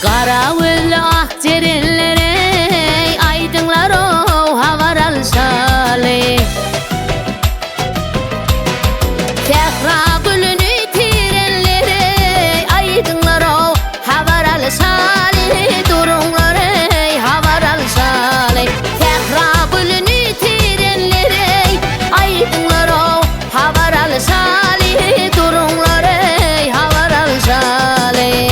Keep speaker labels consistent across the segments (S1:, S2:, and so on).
S1: Qarawilli ah derinlere aydınlar o havaral şale Tehra gülünü tirenlere aydınlar o havaral şale Durunlar ey havaral şale Tehra gülünü tirenlere aydınlar o havaral şale Durunlar ey havaral şale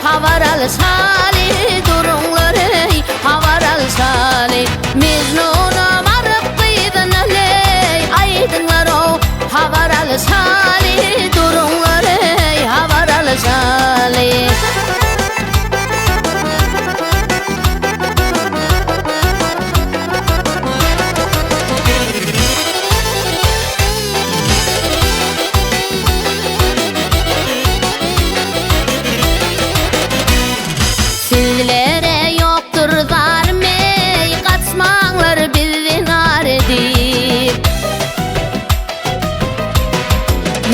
S1: Havaral şale durunlar ey havaral şale Mecnun'a varıp kıydın aley aydınlar o havaral şale durunlar ey havaral şale Sizlere yoktur zarmey kaçmanlar bizi nar edip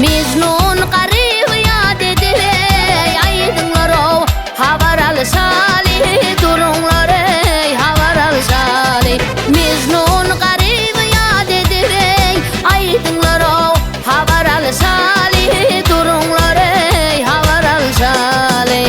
S1: Mecnun qarı yad edir ey aydınlar o havaral şale durunlar ey havaral şale Mecnun qarı yad edir ey aydınlar o havaral şale durunlar ey havaral şale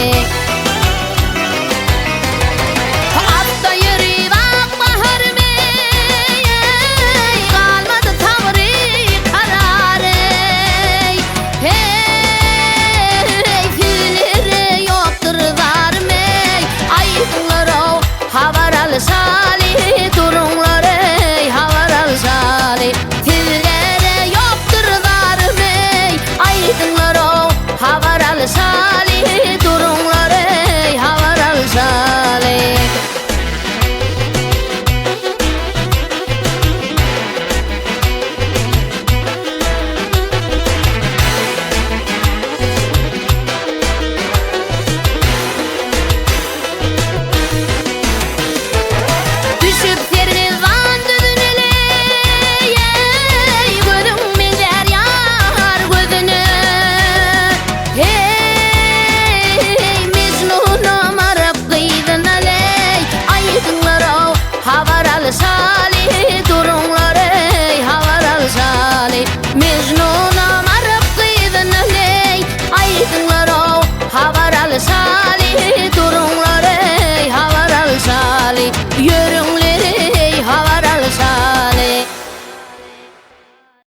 S1: Havaral şale durunlar ey havaral şale Tillere yoktur zarmey aydınlar o havaral şale durunlar ey havaral şale Havaral şale durunlar ey havaral şale Mecnun